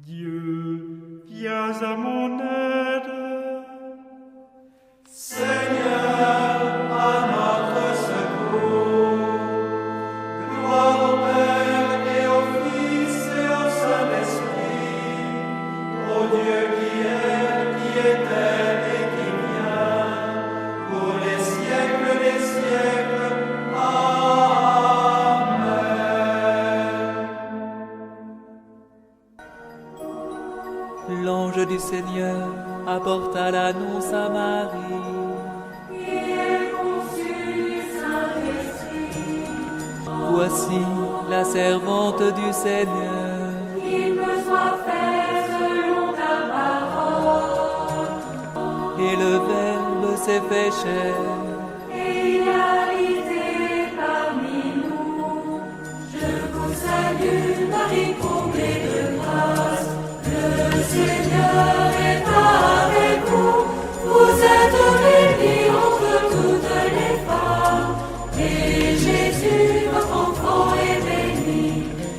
Dieu, viens à mon aide. Seigneur, à notre secours. Gloire au Père et au Fils et au Saint-Esprit, au Dieu qui était et qui vient, pour les siècles des siècles. Amen. L'ange du Seigneur apporta l'annonce à Marie. Voici la servante du Seigneur. Qu'il me soit fait selon ta parole. Et le Verbe s'est fait chair. Et il a habité parmi nous. Je vous salue, Marie, comblée de grâce. Le Seigneur est avec vous. Vous êtes bénie entre toutes les femmes. Et Jésus, votre enfant, est béni.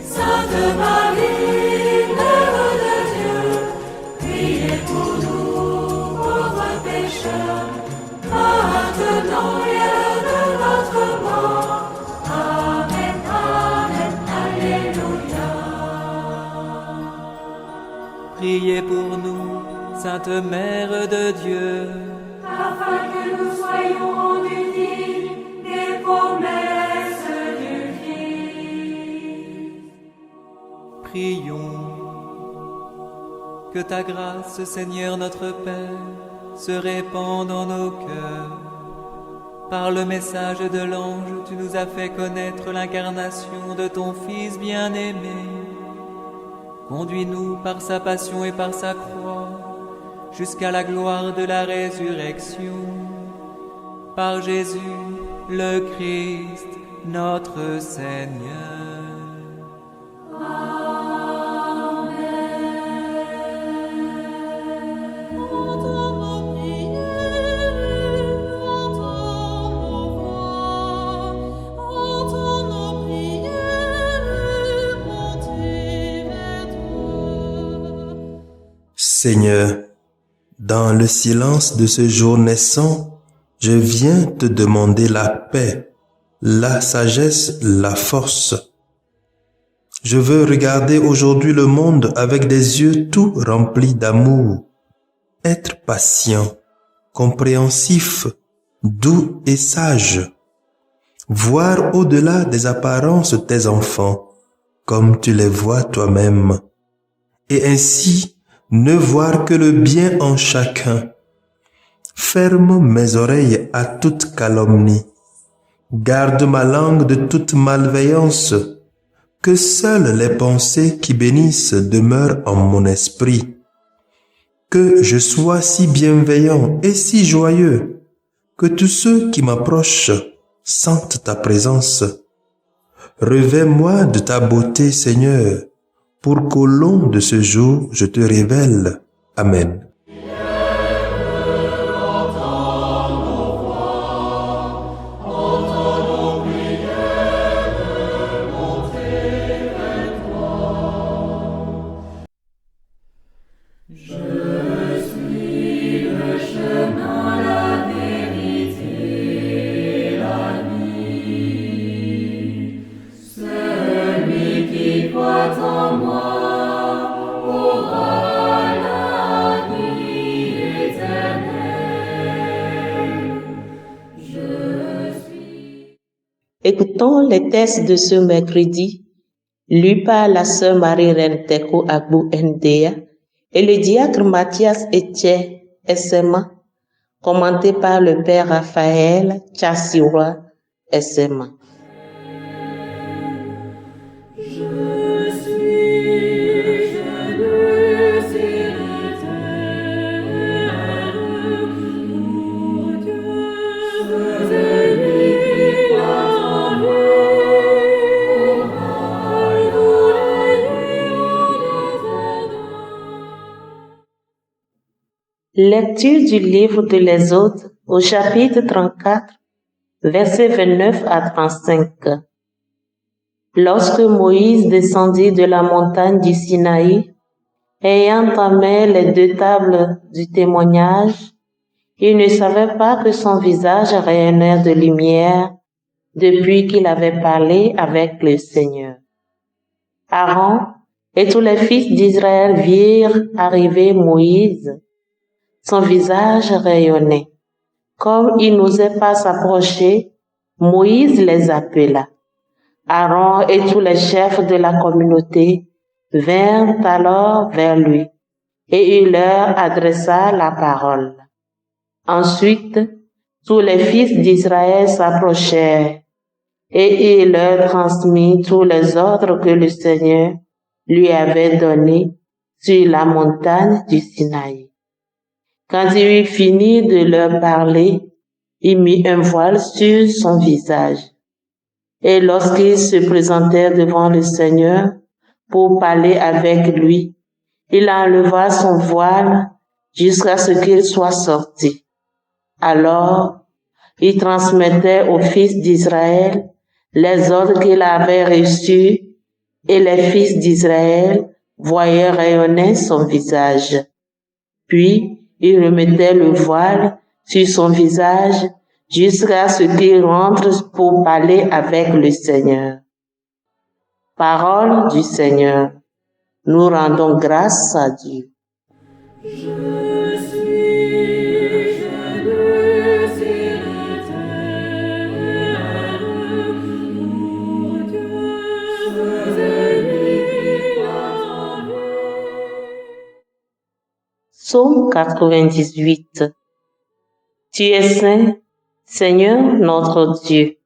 Sainte Marie, Mère de Dieu, priez pour nous, pauvres pécheurs, maintenant et à l'heure de notre mort. Amen, Amen, Alléluia. Priez pour nous, Sainte Mère de Dieu. Afin que nous soyons rendus dignes des promesses du Christ. Prions. Que ta grâce, Seigneur notre Père, se répande en nos cœurs. Par le message de l'ange, tu nous as fait connaître l'incarnation de ton Fils bien-aimé. Conduis-nous par sa passion et par sa croix, jusqu'à la gloire de la résurrection. Par Jésus, le Christ, notre Seigneur. Seigneur, dans le silence de ce jour naissant, je viens te demander la paix, la sagesse, la force. Je veux regarder aujourd'hui le monde avec des yeux tout remplis d'amour, être patient, compréhensif, doux et sage, voir au-delà des apparences tes enfants, comme tu les vois toi-même, et ainsi ne voir que le bien en chacun. Ferme mes oreilles à toute calomnie. Garde ma langue de toute malveillance. Que seules les pensées qui bénissent demeurent en mon esprit. Que je sois si bienveillant et si joyeux, que tous ceux qui m'approchent sentent ta présence. Revêts-moi de ta beauté, Seigneur, pour qu'au long de ce jour, je te révèle. Amen. Écoutons les textes de ce mercredi, lus par la sœur Marie-Reine Teko Agbou Ndea et le diacre Mathias Etienne SMA, commenté par le père Raphaël Tchassiwa SMA. Lecture du livre de l'Exode au chapitre 34, versets 29 à 35. Lorsque Moïse descendit de la montagne du Sinaï, Ayant en main les 2 tables du témoignage, il ne savait pas que son visage rayonnait de lumière depuis qu'il avait parlé avec le Seigneur. Aaron et tous les fils d'Israël virent arriver Moïse. Son visage rayonnait. Comme il n'osait pas s'approcher, Moïse les appela. Aaron et tous les chefs de la communauté vinrent alors vers lui, et il leur adressa la parole. Ensuite, tous les fils d'Israël s'approchèrent, et il leur transmit tous les ordres que le Seigneur lui avait donnés sur la montagne du Sinaï. Quand il eut fini de leur parler, il mit un voile sur son visage. Et lorsqu'ils se présentèrent devant le Seigneur pour parler avec lui, il enleva son voile jusqu'à ce qu'il soit sorti. Alors, il transmettait aux fils d'Israël les ordres qu'il avait reçus, et les fils d'Israël voyaient rayonner son visage. Puis, il remettait le voile sur son visage jusqu'à ce qu'il rentre pour parler avec le Seigneur. Parole du Seigneur. Nous rendons grâce à Dieu. Psaume 98. Tu es saint, Seigneur notre Dieu.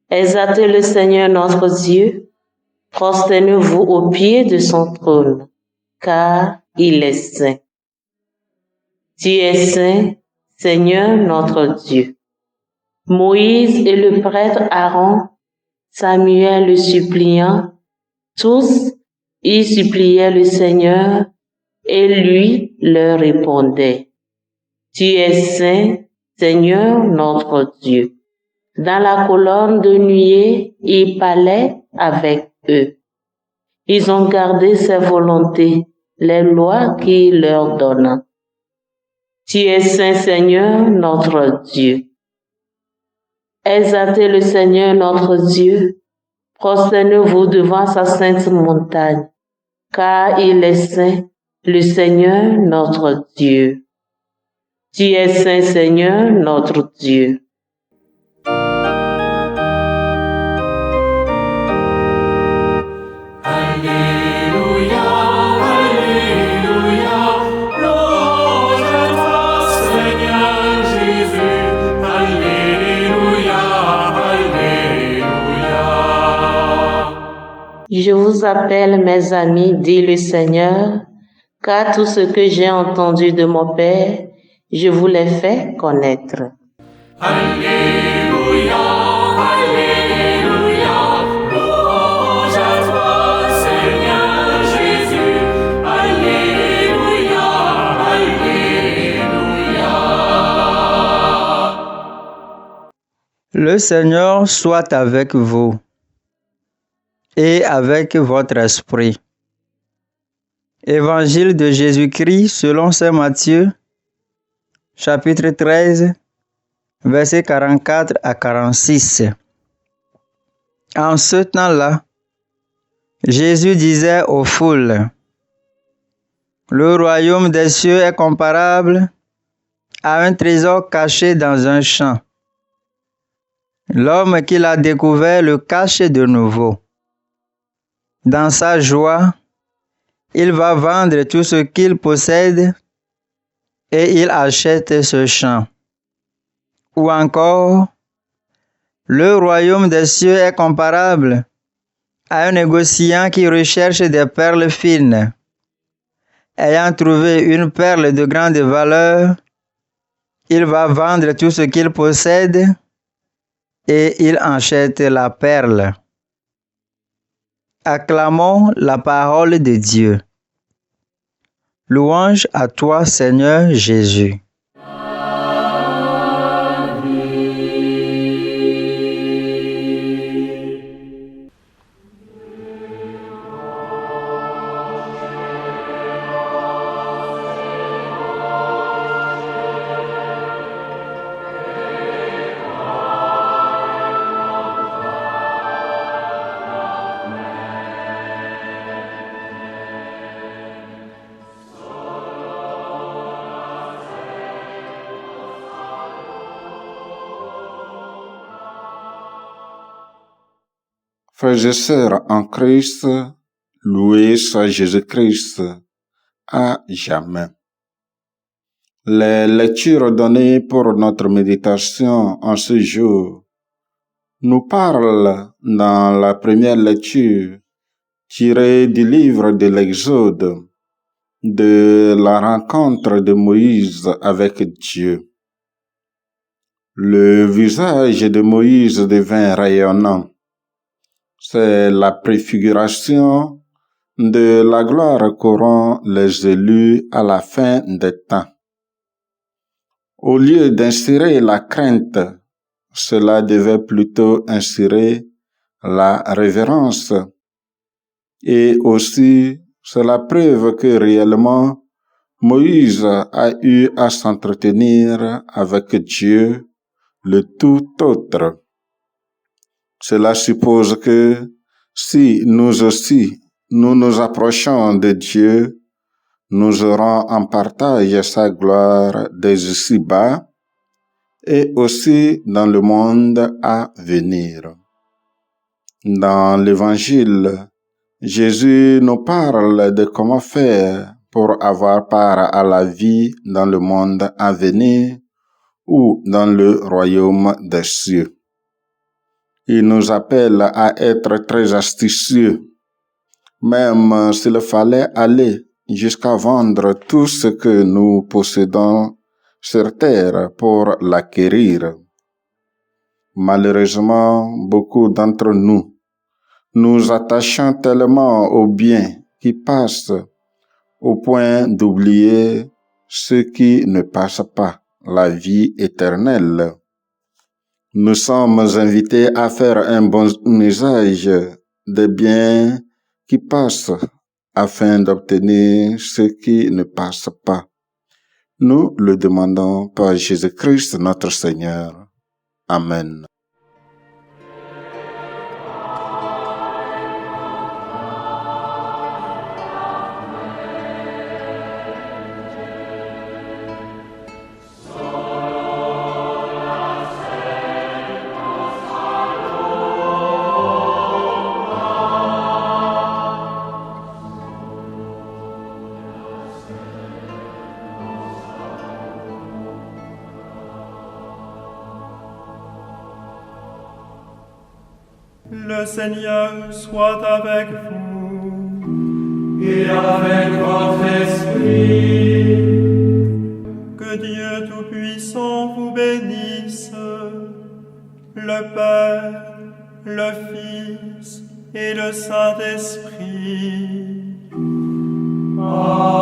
Exaltez le Seigneur notre Dieu, prosternez-vous au pied de son trône, car il est saint. Tu es saint, Seigneur notre Dieu. Moïse et le prêtre Aaron, Samuel le suppliant, tous, ils suppliaient le Seigneur, et lui leur répondait. Tu es saint, Seigneur notre Dieu. Dans la colonne de nuée, il parlait avec eux. Ils ont gardé ses volontés, les lois qu'il leur donna. Tu es saint, Seigneur notre Dieu. Exaltez le Seigneur notre Dieu, prosternez-vous devant sa sainte montagne, car il est saint, le Seigneur notre Dieu. Tu es saint, Seigneur notre Dieu. Alléluia, Alléluia, louange à toi, Seigneur Jésus. Alléluia, Alléluia. Je vous appelle, mes amis, dit le Seigneur, car tout ce que j'ai entendu de mon Père, je vous l'ai fait connaître. Alléluia, Alléluia, louange à toi, Seigneur Jésus. Alléluia, Alléluia. Le Seigneur soit avec vous et avec votre esprit. Évangile de Jésus-Christ selon saint Matthieu, chapitre 13, versets 44 à 46. En ce temps-là, Jésus disait aux foules, « Le royaume des cieux est comparable à un trésor caché dans un champ. L'homme qui l'a découvert le cache de nouveau. Dans sa joie, il va vendre tout ce qu'il possède et il achète ce champ. Ou encore, le royaume des cieux est comparable à un négociant qui recherche des perles fines. Ayant trouvé une perle de grande valeur, il va vendre tout ce qu'il possède et il achète la perle. Acclamons la parole de Dieu. Louange à toi, Seigneur Jésus. Frères et sœurs en Christ, loué soit Jésus-Christ à jamais. Les lectures données pour notre méditation en ce jour nous parlent dans la première lecture tirée du livre de l'Exode de la rencontre de Moïse avec Dieu. Le visage de Moïse devint rayonnant. C'est la préfiguration de la gloire qu'auront les élus à la fin des temps. Au lieu d'inspirer la crainte, cela devait plutôt inspirer la révérence. Et aussi, c'est la preuve que réellement, Moïse a eu à s'entretenir avec Dieu, le tout autre. Cela suppose que si nous aussi, nous nous approchons de Dieu, nous aurons en partage sa gloire des ici-bas et aussi dans le monde à venir. Dans l'Évangile, Jésus nous parle de comment faire pour avoir part à la vie dans le monde à venir ou dans le royaume des cieux. Il nous appelle à être très astucieux, même s'il fallait aller jusqu'à vendre tout ce que nous possédons sur terre pour l'acquérir. Malheureusement, beaucoup d'entre nous nous attachons tellement aux biens qui passent au point d'oublier ce qui ne passe pas, la vie éternelle. Nous sommes invités à faire un bon usage des biens qui passent afin d'obtenir ce qui ne passe pas. Nous le demandons par Jésus-Christ notre Seigneur. Amen. Le Seigneur soit avec vous. Et avec votre esprit. Que Dieu Tout-Puissant vous bénisse, le Père, le Fils et le Saint-Esprit. Amen.